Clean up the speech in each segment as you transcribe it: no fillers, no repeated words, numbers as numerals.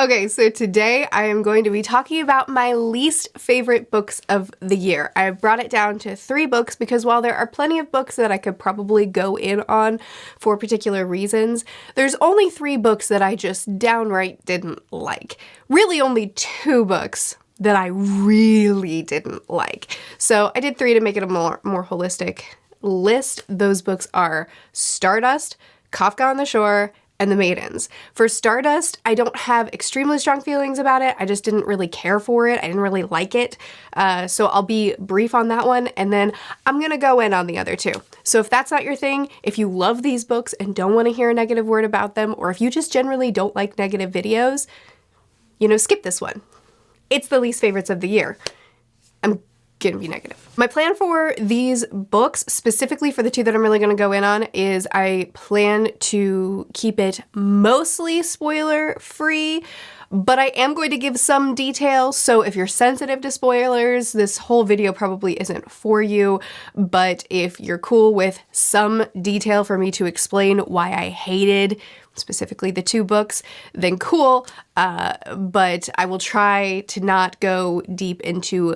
Okay, so today I am going to be talking about my least favorite books of the year. I brought it down to 3 books because while there are plenty of books that I could probably go in on for particular reasons, there's only 3 books that I just downright didn't like. Really only 2 books that I really didn't like. So I did 3 to make it a more holistic list. Those books are Stardust, Kafka On The Shore, and The Maidens. For Stardust, I don't have extremely strong feelings about it. I just didn't really care for it. I didn't really like it. So I'll be brief on that one, and then I'm gonna go in on the other 2. So if that's not your thing, if you love these books and don't want to hear a negative word about them, or if you just generally don't like negative videos, skip this one. It's the least favorites of the year. I'm gonna be negative. My plan for these books, specifically for the 2 that I'm really gonna go in on, is I plan to keep it mostly spoiler free, but I am going to give some details, so if you're sensitive to spoilers, this whole video probably isn't for you, but if you're cool with some detail for me to explain why I hated specifically the 2 books, then cool, but I will try to not go deep into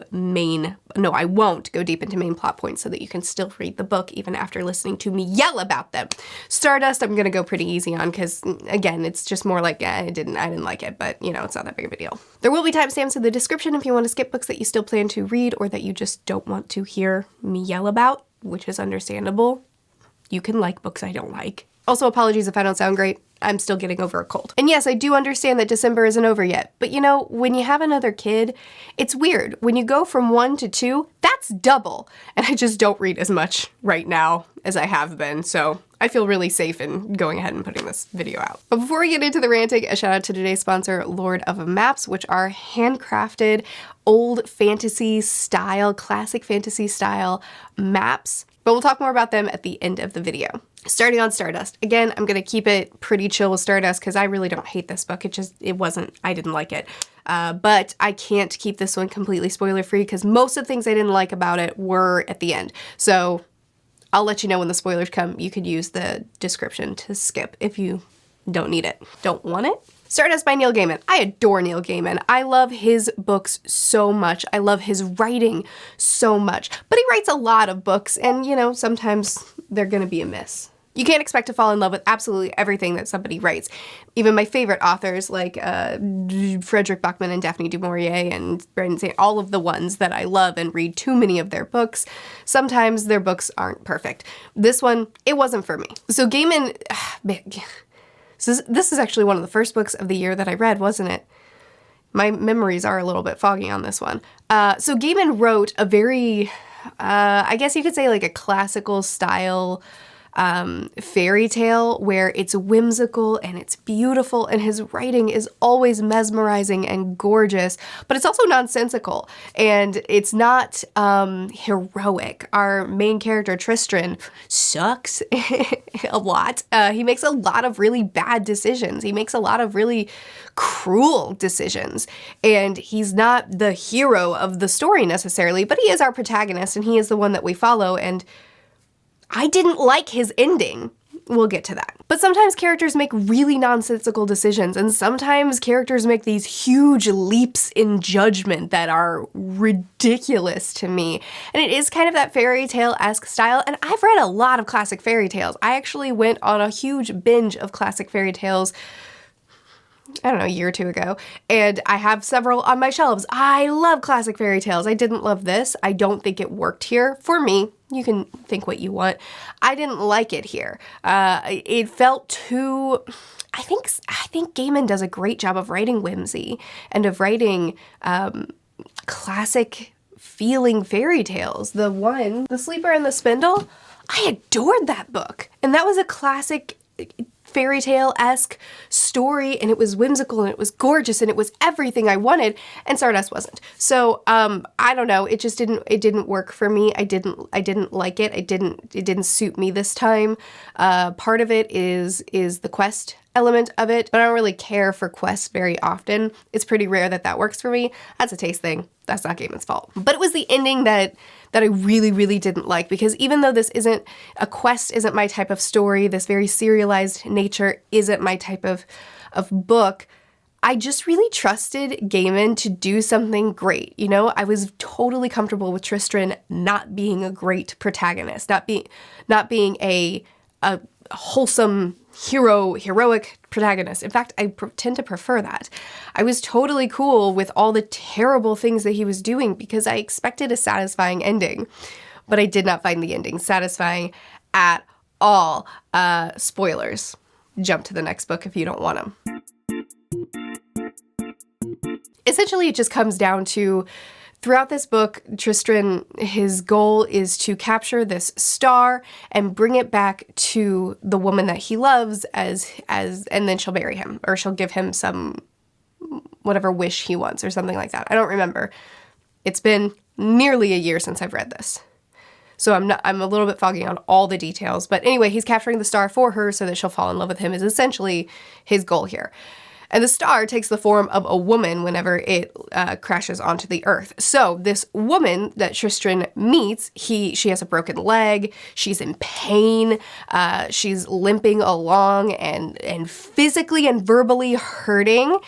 I won't go deep into main plot points so that you can still read the book even after listening to me yell about them. Stardust, I'm gonna go pretty easy on because, again, it's just more like, I didn't like it, but, it's not that big of a deal. There will be timestamps in the description if you want to skip books that you still plan to read or that you just don't want to hear me yell about, which is understandable. You can like books I don't like. Also, apologies if I don't sound great. I'm still getting over a cold. And yes, I do understand that December isn't over yet, but when you have another kid, it's weird. When you go from 1 to 2, that's double. And I just don't read as much right now as I have been, so I feel really safe in going ahead and putting this video out. But before we get into the ranting, a shout out to today's sponsor, Lord of Maps, which are handcrafted, old fantasy style, classic fantasy style maps. But we'll talk more about them at the end of the video. Starting on Stardust. Again, I'm gonna keep it pretty chill with Stardust because I really don't hate this book. I didn't like it. But I can't keep this one completely spoiler free because most of the things I didn't like about it were at the end. So I'll let you know when the spoilers come. You could use the description to skip if you don't need it. Don't want it? Stardust by Neil Gaiman. I adore Neil Gaiman. I love his books so much. I love his writing so much. But he writes a lot of books and, sometimes they're gonna be a miss. You can't expect to fall in love with absolutely everything that somebody writes. Even my favorite authors like Frederick Bachman and Daphne du Maurier and Brandon St. all of the ones that I love and read too many of their books, sometimes their books aren't perfect. This one, it wasn't for me. So Gaiman, this is actually one of the first books of the year that I read, wasn't it? My memories are a little bit foggy on this one. So Gaiman wrote a very, I guess you could say like a classical style fairy tale where it's whimsical and it's beautiful and his writing is always mesmerizing and gorgeous, but it's also nonsensical and it's not heroic. Our main character Tristan sucks a lot. He makes a lot of really bad decisions. He makes a lot of really cruel decisions, and he's not the hero of the story necessarily, but he is our protagonist and he is the one that we follow, and I didn't like his ending. We'll get to that. But sometimes characters make really nonsensical decisions, and sometimes characters make these huge leaps in judgment that are ridiculous to me. And it is kind of that fairy tale-esque style, and I've read a lot of classic fairy tales. I actually went on a huge binge of classic fairy tales I don't know, a year or 2 ago, and I have several on my shelves. I love classic fairy tales. I didn't love this. I don't think it worked here for me. You can think what you want. I didn't like it here. It felt too... I think Gaiman does a great job of writing whimsy and of writing classic feeling fairy tales. The Sleeper and the Spindle, I adored that book. And that was a classic fairy tale-esque story, and it was whimsical and it was gorgeous and it was everything I wanted, and Stardust wasn't. So I don't know, it didn't work for me. I didn't like it. It didn't suit me this time. Part of it is the quest element of it, but I don't really care for quests very often. It's pretty rare that works for me. That's a taste thing. That's not Gaiman's fault. But it was the ending that I really, really didn't like, because even though this isn't a quest, isn't my type of story, this very serialized nature isn't my type of book, I just really trusted Gaiman to do something great. You know, I was totally comfortable with Tristan not being a great protagonist, not being a wholesome heroic protagonist. In fact, I tend to prefer that. I was totally cool with all the terrible things that he was doing because I expected a satisfying ending, but I did not find the ending satisfying at all. Spoilers. Jump to the next book if you don't want them. Essentially, it just comes down to, throughout this book, Tristan, his goal is to capture this star and bring it back to the woman that he loves and then she'll marry him, or she'll give him some whatever wish he wants or something like that. I don't remember. It's been nearly a year since I've read this. So I'm a little bit foggy on all the details, but anyway, he's capturing the star for her so that she'll fall in love with him is essentially his goal here. And the star takes the form of a woman whenever it crashes onto the earth. So this woman that Tristan meets, she has a broken leg, she's in pain, she's limping along and physically and verbally hurting,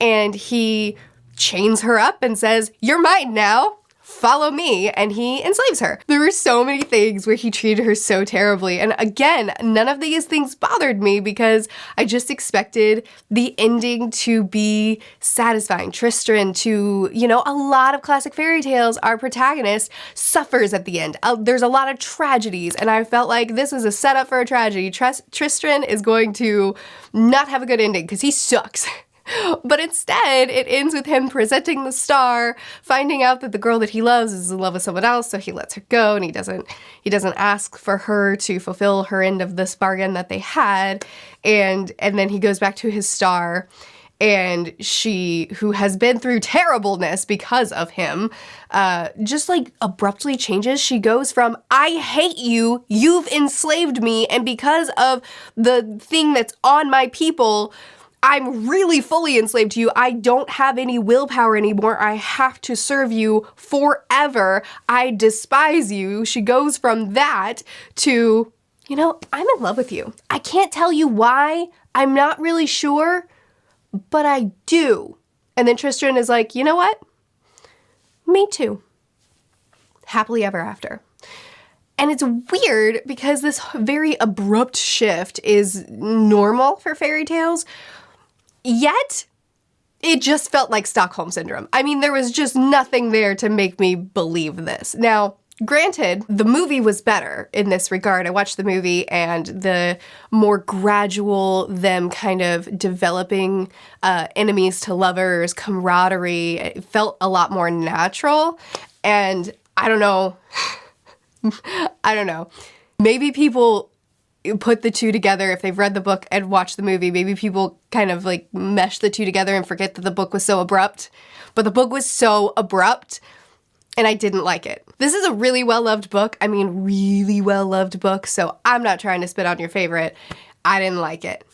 and he chains her up and says, "You're mine now. Follow me," and he enslaves her. There were so many things where he treated her so terribly, and again, none of these things bothered me because I just expected the ending to be satisfying. Tristan, to, you know, a lot of classic fairy tales, our protagonist suffers at the end. There's a lot of tragedies, and I felt like this is a setup for a tragedy. Tristan is going to not have a good ending because he sucks. But instead, it ends with him presenting the star, finding out that the girl that he loves is in love with someone else, so he lets her go, and he doesn't ask for her to fulfill her end of this bargain that they had, and then he goes back to his star, and she, who has been through terribleness because of him, just like abruptly changes. She goes from, "I hate you, you've enslaved me, and because of the thing that's on my people, I'm really fully enslaved to you. I don't have any willpower anymore. I have to serve you forever. I despise you." She goes from that to, you know, "I'm in love with you. I can't tell you why. I'm not really sure, but I do." And then Tristan is like, "You know what? Me too." Happily ever after. And it's weird because this very abrupt shift is normal for fairy tales, yet it just felt like Stockholm Syndrome. I mean, there was just nothing there to make me believe this. Now, granted, the movie was better in this regard. I watched the movie, and the more gradual, them kind of developing enemies to lovers, camaraderie, it felt a lot more natural. And I don't know. Maybe people put the two together if they've read the book and watched the movie. Maybe people kind of like mesh the two together and forget that the book was so abrupt. But the book was so abrupt, and I didn't like it. This is a really well-loved book. I mean, really well-loved book, so I'm not trying to spit on your favorite. I didn't like it.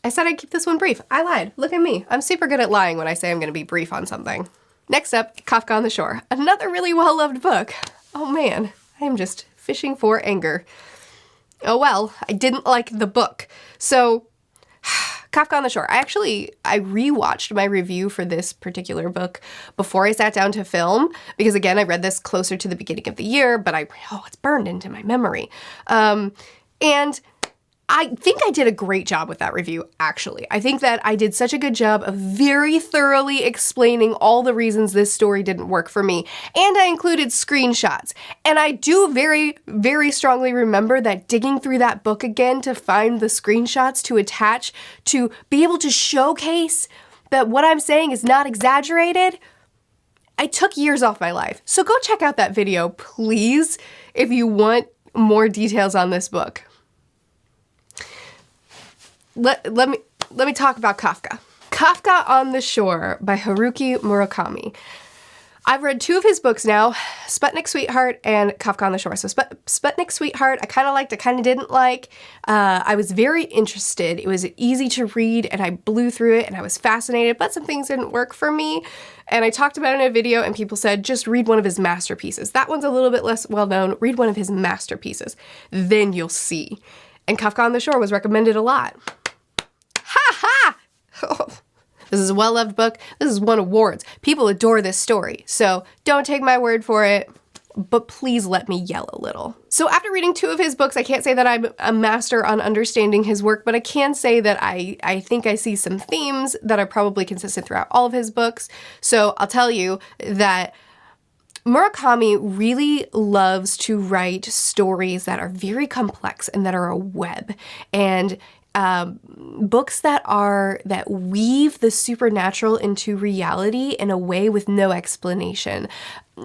I said I'd keep this one brief. I lied. Look at me. I'm super good at lying when I say I'm going to be brief on something. Next up, Kafka on the Shore. Another really well-loved book. Oh man, I am just fishing for anger. Oh well, I didn't like the book. So, Kafka on the Shore. I rewatched my review for this particular book before I sat down to film, because again, I read this closer to the beginning of the year, but it's burned into my memory. And I think I did a great job with that review, actually. I think that I did such a good job of very thoroughly explaining all the reasons this story didn't work for me. And I included screenshots. And I do very, very strongly remember that digging through that book again to find the screenshots to attach, to be able to showcase that what I'm saying is not exaggerated, I took years off my life. So go check out that video, please, if you want more details on this book. Let me talk about Kafka. Kafka on the Shore by Haruki Murakami. I've read two of his books now, Sputnik Sweetheart and Kafka on the Shore. So Sputnik Sweetheart, I kind of liked, I kind of didn't like. I was very interested. It was easy to read, and I blew through it, and I was fascinated, but some things didn't work for me. And I talked about it in a video, and people said, just read one of his masterpieces. That one's a little bit less well-known. Read one of his masterpieces. Then you'll see. And Kafka on the Shore was recommended a lot. Ha ha! Oh, This is a well-loved book. This has won awards. People adore this story. So don't take my word for it, but please let me yell a little. So after reading 2 of his books, I can't say that I'm a master on understanding his work, but I can say that I think I see some themes that are probably consistent throughout all of his books. So I'll tell you that Murakami really loves to write stories that are very complex and that are a web, and books that weave the supernatural into reality in a way with no explanation.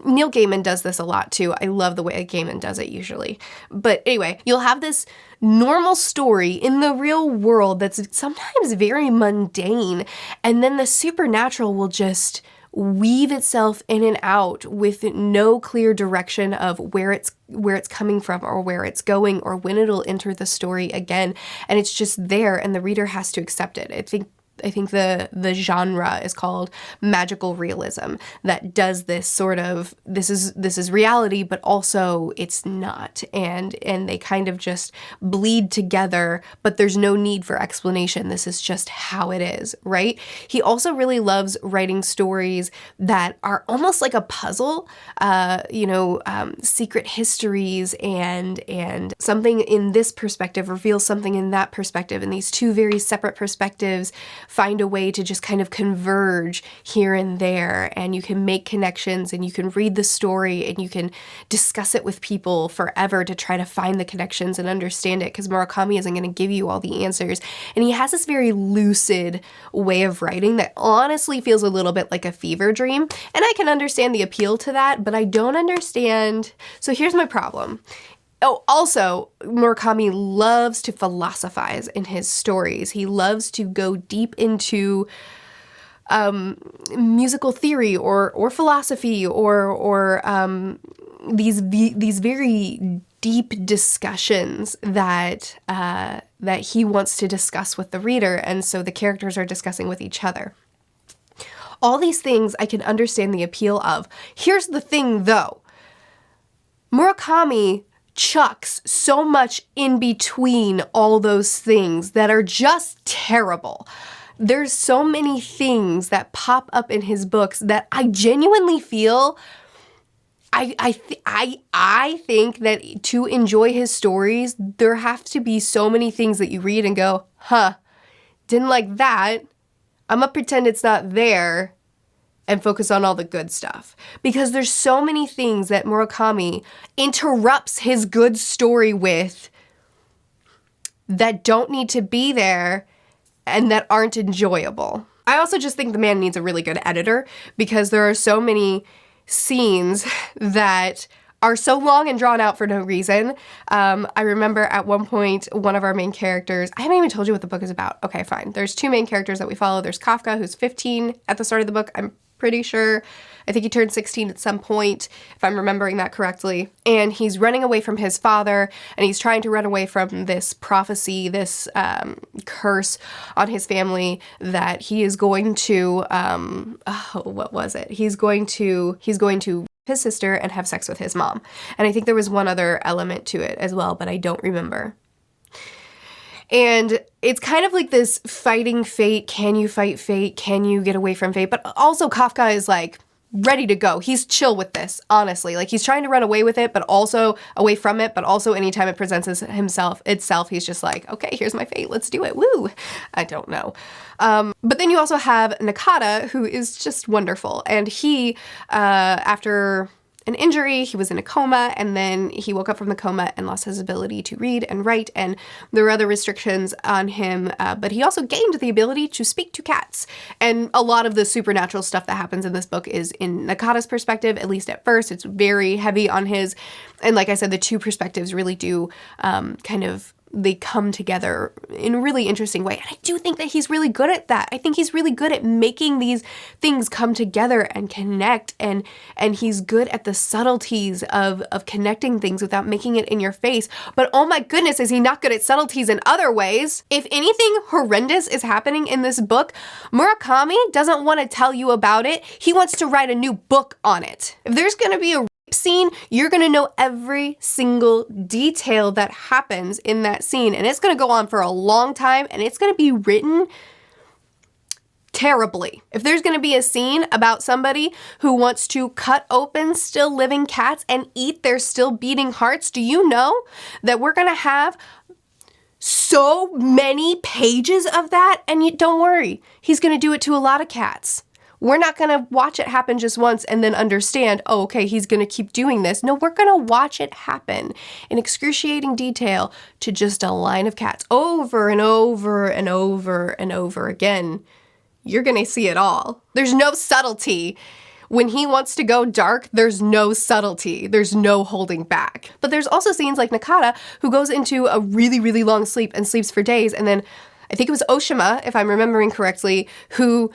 Neil Gaiman does this a lot too. I love the way Gaiman does it usually. But anyway, you'll have this normal story in the real world that's sometimes very mundane, and then the supernatural will just weave itself in and out with no clear direction of where it's coming from or where it's going or when it'll enter the story again. And it's just there, and the reader has to accept it. I think the genre is called magical realism, that does this sort of, this is reality, but also it's not. And they kind of just bleed together, but there's no need for explanation. This is just how it is, right? He also really loves writing stories that are almost like a puzzle, secret histories, and something in this perspective reveals something in that perspective, and these 2 very separate perspectives find a way to just kind of converge here and there, and you can make connections, and you can read the story, and you can discuss it with people forever to try to find the connections and understand it, because Murakami isn't going to give you all the answers. And he has this very lucid way of writing that honestly feels a little bit like a fever dream, and I can understand the appeal to that, but I don't understand. So here's my problem. Oh, also, Murakami loves to philosophize in his stories. He loves to go deep into musical theory or philosophy or these very deep discussions that he wants to discuss with the reader, and so the characters are discussing with each other. All these things I can understand the appeal of. Here's the thing, though. Murakami chucks so much in between all those things that are just terrible. There's so many things that pop up in his books that I genuinely feel I think that to enjoy his stories, there have to be so many things that you read and go, didn't like that. I'm gonna pretend it's not there and focus on all the good stuff. Because there's so many things that Murakami interrupts his good story with that don't need to be there and that aren't enjoyable. I also just think the man needs a really good editor, because there are so many scenes that are so long and drawn out for no reason. I remember at one point, one of our main characters, I haven't even told you what the book is about. Okay, fine. There's 2 main characters that we follow. There's Kafka, who's 15 at the start of the book. I'm pretty sure. I think he turned 16 at some point, if I'm remembering that correctly. And he's running away from his father, and he's trying to run away from this prophecy, this curse on his family that he is going to, what was it? He's going to his sister and have sex with his mom. And I think there was one other element to it as well, but I don't remember. And it's kind of like this fighting fate. Can you fight fate? Can you get away from fate? But also Kafka is like ready to go. He's chill with this, honestly. Like, he's trying to run away with it, but also away from it, but also anytime it presents itself, he's just like, okay, here's my fate. Let's do it. Woo. I don't know. But then you also have Nakata, who is just wonderful. And he, after an injury, he was in a coma, and then he woke up from the coma and lost his ability to read and write, and there were other restrictions on him, but he also gained the ability to speak to cats. And a lot of the supernatural stuff that happens in this book is in Nakata's perspective, at least at first. It's very heavy on his, and like I said, the 2 perspectives really do they come together in a really interesting way. And I do think that he's really good at that. I think he's really good at making these things come together and connect, and he's good at the subtleties of connecting things without making it in your face. But oh my goodness, is he not good at subtleties in other ways? If anything horrendous is happening in this book, Murakami doesn't want to tell you about it. He wants to write a new book on it. If there's going to be a scene, you're going to know every single detail that happens in that scene, and it's going to go on for a long time, and it's going to be written terribly. If there's gonna be a scene about somebody who wants to cut open still living cats and eat their still beating hearts, do you know that we're gonna have so many pages of that? And don't worry, he's gonna do it to a lot of cats. We're not gonna watch it happen just once and then understand, oh, okay, he's gonna keep doing this. No, we're gonna watch it happen in excruciating detail to just a line of cats over and over and over and over again. You're gonna see it all. There's no subtlety. When he wants to go dark, there's no subtlety. There's no holding back. But there's also scenes like Nakata, who goes into a really, really long sleep and sleeps for days. And then I think it was Oshima, if I'm remembering correctly, who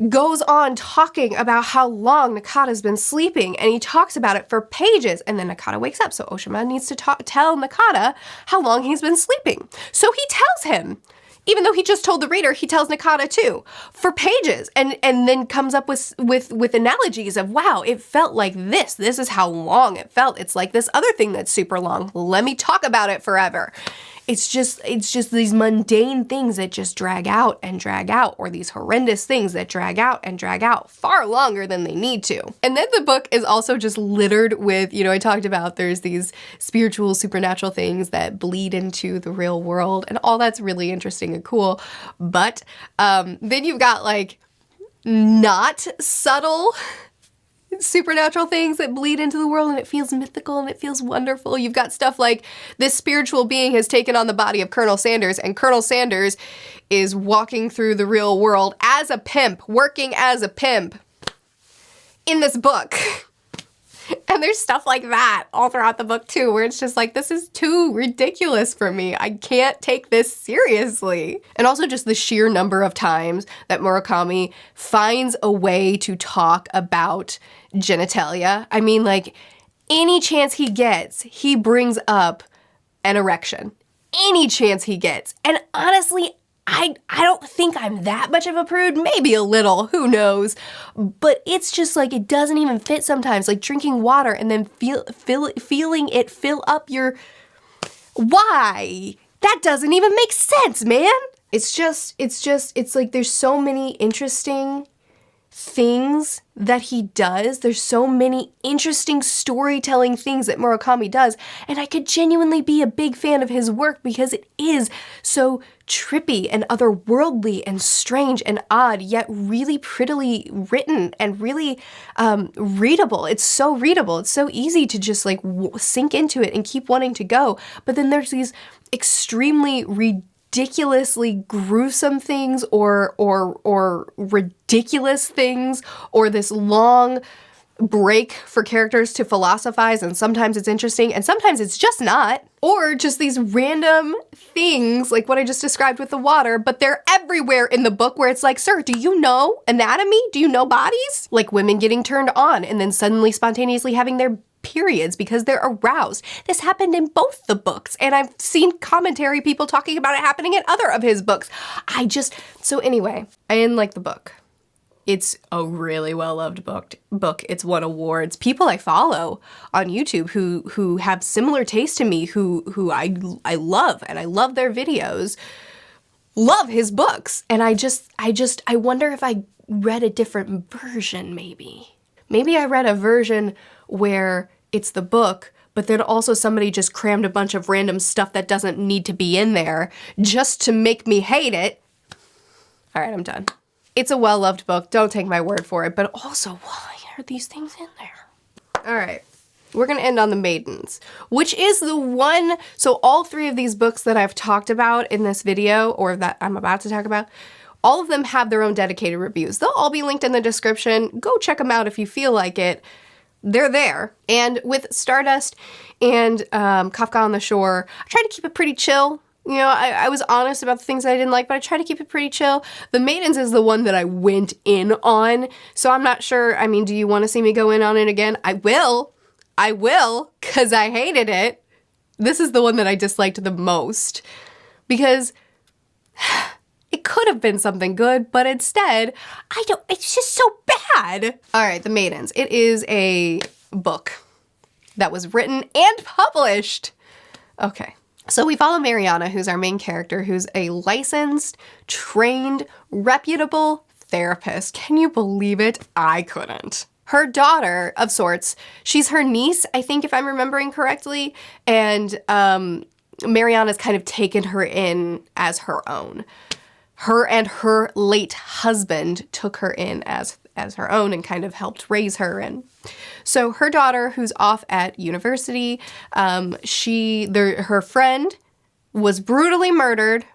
goes on talking about how long Nakata's been sleeping, and he talks about it for pages, and then Nakata wakes up, so Oshima needs to tell Nakata how long he's been sleeping. So he tells him. Even though he just told the reader, he tells Nakata too, for pages, and then comes up with analogies of, wow, it felt like this. This is how long it felt. It's like this other thing that's super long. Let me talk about it forever. It's just these mundane things that just drag out, or these horrendous things that drag out far longer than they need to. And then the book is also just littered with, I talked about there's these spiritual, supernatural things that bleed into the real world, and all that's really interesting and cool. But then you've got like not subtle supernatural things that bleed into the world, and it feels mythical and it feels wonderful. You've got stuff like this spiritual being has taken on the body of Colonel Sanders, and Colonel Sanders is walking through the real world as a pimp, working as a pimp in this book. And there's stuff like that all throughout the book too, where it's just like, this is too ridiculous for me. I can't take this seriously. And also just the sheer number of times that Murakami finds a way to talk about genitalia. I mean, like, any chance he gets, he brings up an erection. Any chance he gets. And honestly, I don't think I'm that much of a prude, maybe a little, who knows, but it's just like, it doesn't even fit sometimes, like drinking water and then feeling it fill up your, why? That doesn't even make sense, man. It's like there's so many interesting things that he does. There's so many interesting storytelling things that Murakami does, and I could genuinely be a big fan of his work because it is so trippy and otherworldly and strange and odd, yet really prettily written and really readable. It's so readable. It's so easy to just like sink into it and keep wanting to go. But then there's these extremely ridiculously gruesome things or ridiculous things, or this long break for characters to philosophize, and sometimes it's interesting and sometimes it's just not, or just these random things like what I just described with the water, but they're everywhere in the book where it's like, sir, do you know anatomy? Do you know bodies? Like women getting turned on and then suddenly spontaneously having their periods because they're aroused. This happened in both the books, and I've seen commentary people talking about it happening in other of his books. So anyway, I didn't like the book. It's a really well-loved book. It's won awards. People I follow on YouTube who have similar taste to me, who I love, and I love their videos, love his books. And I wonder if I read a different version, maybe. Maybe I read a version where it's the book, but then also somebody just crammed a bunch of random stuff that doesn't need to be in there just to make me hate it. All right, I'm done. It's a well-loved book. Don't take my word for it, but also, why are these things in there? All right, we're gonna end on The Maidens, which is the one, so all three of these books that I've talked about in this video, or that I'm about to talk about, all of them have their own dedicated reviews. They'll all be linked in the description. Go check them out if you feel like it. They're there. And with Stardust and Kafka on the Shore, I tried to keep it pretty chill. I was honest about the things I didn't like, but I tried to keep it pretty chill. The Maidens is the one that I went in on, so I'm not sure. I mean, do you want to see me go in on it again? I will, because I hated it. This is the one that I disliked the most, because it could have been something good, but instead, it's just so bad. All right, The Maidens. It is a book that was written and published. Okay. So we follow Mariana, who's our main character, who's a licensed, trained, reputable therapist. Can you believe it? I couldn't. Her daughter, of sorts, she's her niece, I think, if I'm remembering correctly, and Mariana's kind of taken her in as her own. Her and her late husband took her in as her own and kind of helped raise her. And so her daughter, who's off at university, her friend was brutally murdered,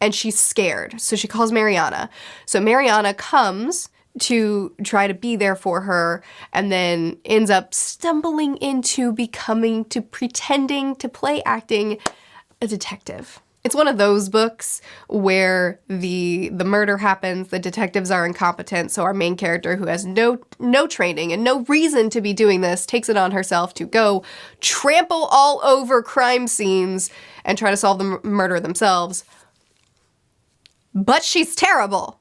and she's scared. So she calls Mariana. So Mariana comes to try to be there for her, and then ends up stumbling into pretending to play acting a detective. It's one of those books where the murder happens, the detectives are incompetent, so our main character, who has no training and no reason to be doing this, takes it on herself to go trample all over crime scenes and try to solve the murder themselves. But she's terrible.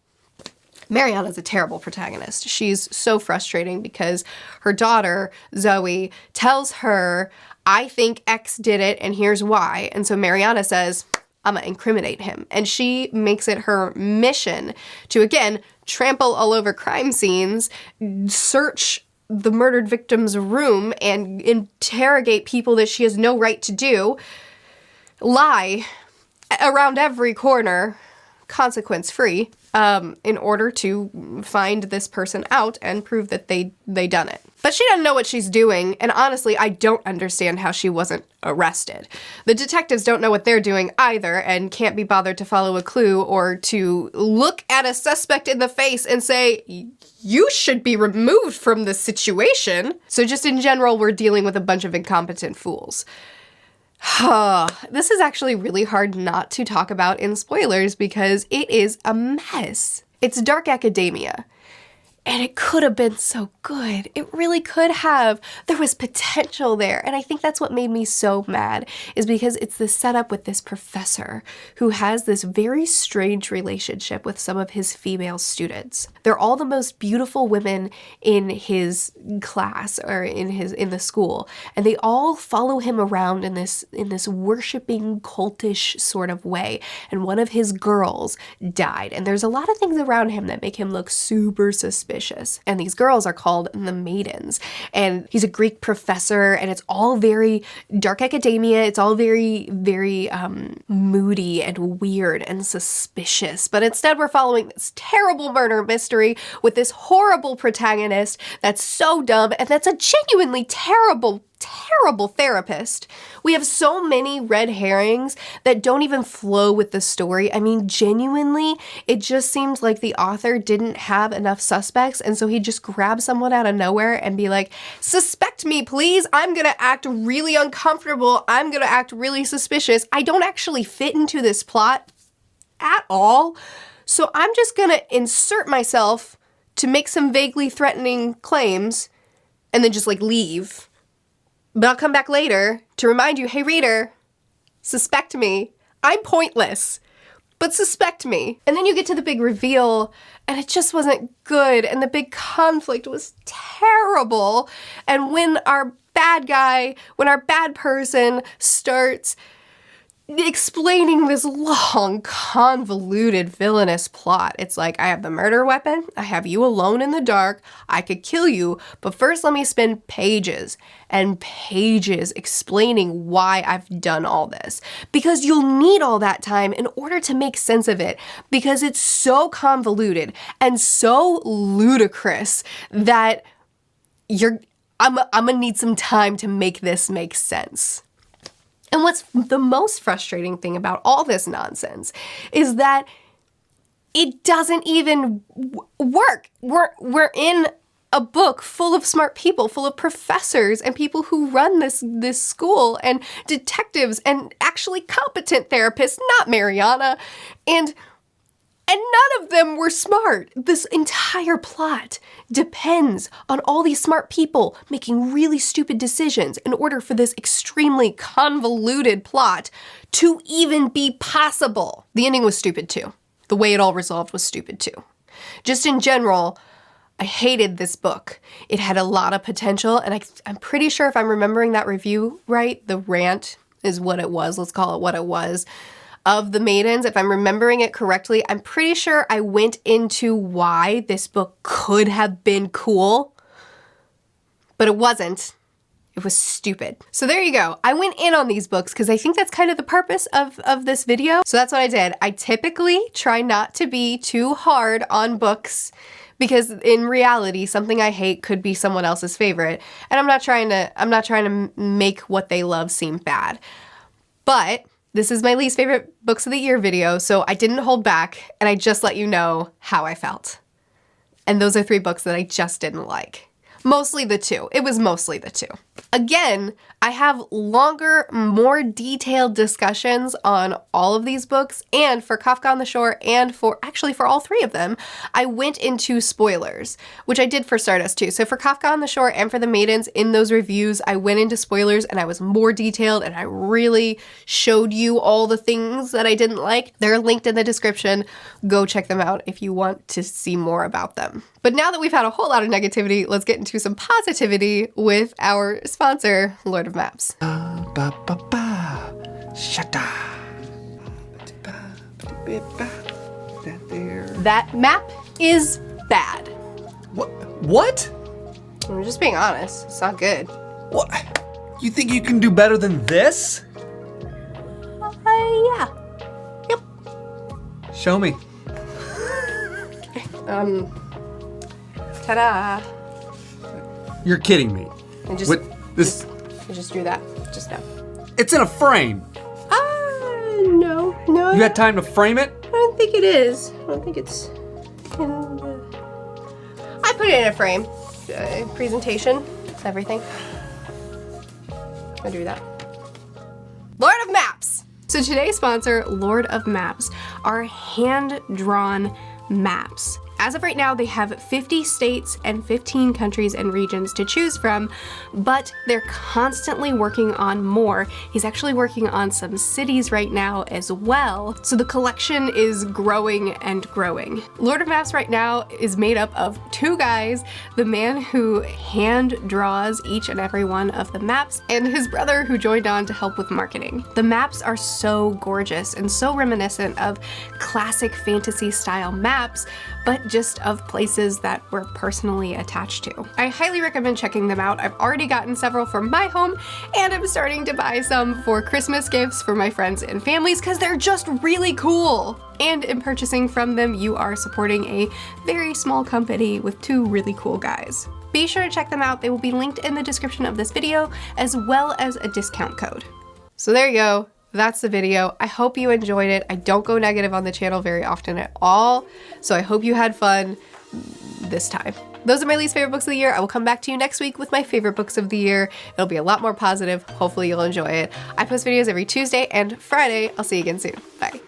Mariana's a terrible protagonist. She's so frustrating because her daughter, Zoe, tells her, I think X did it and here's why. And so Mariana says, I'm gonna incriminate him. And she makes it her mission to, again, trample all over crime scenes, search the murdered victim's room and interrogate people that she has no right to do, lie around every corner, consequence-free, in order to find this person out and prove that they done it. But she doesn't know what she's doing, and honestly, I don't understand how she wasn't arrested. The detectives don't know what they're doing either, and can't be bothered to follow a clue or to look at a suspect in the face and say, you should be removed from this situation. So just in general, we're dealing with a bunch of incompetent fools. This is actually really hard not to talk about in spoilers because it is a mess. It's dark academia. And it could have been so good. It really could have. There was potential there. And I think that's what made me so mad, is because it's the setup with this professor who has this very strange relationship with some of his female students. They're all the most beautiful women in his class or in the school. And they all follow him around in this worshiping cultish sort of way. And one of his girls died. And there's a lot of things around him that make him look super suspicious. And these girls are called the Maidens. And he's a Greek professor, and it's all very dark academia. It's all very, very moody and weird and suspicious. But instead, we're following this terrible murder mystery with this horrible protagonist that's so dumb, and that's a genuinely terrible therapist. We have so many red herrings that don't even flow with the story. I mean, genuinely, it just seemed like the author didn't have enough suspects, and so he just grabbed someone out of nowhere and be like, suspect me, please. I'm gonna act really uncomfortable. I'm gonna act really suspicious. I don't actually fit into this plot at all, so I'm just gonna insert myself to make some vaguely threatening claims and then just leave. But I'll come back later to remind you, hey reader, suspect me. I'm pointless, but suspect me. And then you get to the big reveal, and it just wasn't good, and the big conflict was terrible. And when our bad person starts explaining this long, convoluted, villainous plot. It's like, I have the murder weapon, I have you alone in the dark, I could kill you, but first let me spend pages and pages explaining why I've done all this. Because you'll need all that time in order to make sense of it, because it's so convoluted and so ludicrous that I'm gonna need some time to make this make sense. And what's the most frustrating thing about all this nonsense is that it doesn't even work. We're in a book full of smart people, full of professors and people who run this school, and detectives and actually competent therapists, not Mariana, and none of them were smart. This entire plot depends on all these smart people making really stupid decisions in order for this extremely convoluted plot to even be possible. The ending was stupid too. The way it all resolved was stupid too. Just in general, I hated this book. It had a lot of potential, and I'm pretty sure if I'm remembering that review right, the rant is what it was. Let's call it what it was. of the Maidens, if I'm remembering it correctly, I'm pretty sure I went into why this book could have been cool, but it wasn't. It was stupid. So there you go. I went in on these books because I think that's kind of the purpose of this video. So that's what I did. I typically try not to be too hard on books because in reality, something I hate could be someone else's favorite. And I'm not trying to make what they love seem bad. But this is my least favorite books of the year video, so I didn't hold back and I just let you know how I felt. And those are 3 books that I just didn't like. Mostly the 2. It was mostly the 2. Again, I have longer, more detailed discussions on all of these books, and for Kafka on the Shore and for all 3 of them, I went into spoilers, which I did for Stardust too. So for Kafka on the Shore and for the Maidens, in those reviews, I went into spoilers and I was more detailed and I really showed you all the things that I didn't like. They're linked in the description. Go check them out if you want to see more about them. But now that we've had a whole lot of negativity, let's get into some positivity with our sponsor, Lord of Maps. That map is bad. What? I'm just being honest. It's not good. What? You think you can do better than this? Yeah. Yep. Show me. Ta-da. You're kidding me. I just, I just drew that just now. It's in a frame. No. You had time to frame it? I don't think it is. I don't think it's in the... I put it in a frame. Presentation, everything. I do that. Lord of Maps! So today's sponsor, Lord of Maps, are hand-drawn maps. As of right now, they have 50 states and 15 countries and regions to choose from, but they're constantly working on more. He's actually working on some cities right now as well, so the collection is growing and growing. Lord of Maps right now is made up of 2 guys, the man who hand draws each and every one of the maps, and his brother who joined on to help with marketing. The maps are so gorgeous and so reminiscent of classic fantasy style maps, but just of places that we're personally attached to. I highly recommend checking them out. I've already gotten several for my home, and I'm starting to buy some for Christmas gifts for my friends and families because they're just really cool. And in purchasing from them, you are supporting a very small company with 2 really cool guys. Be sure to check them out. They will be linked in the description of this video, as well as a discount code. So there you go. That's the video. I hope you enjoyed it. I don't go negative on the channel very often at all, so I hope you had fun this time. Those are my least favorite books of the year. I will come back to you next week with my favorite books of the year. It'll be a lot more positive. Hopefully you'll enjoy it. I post videos every Tuesday and Friday. I'll see you again soon. Bye.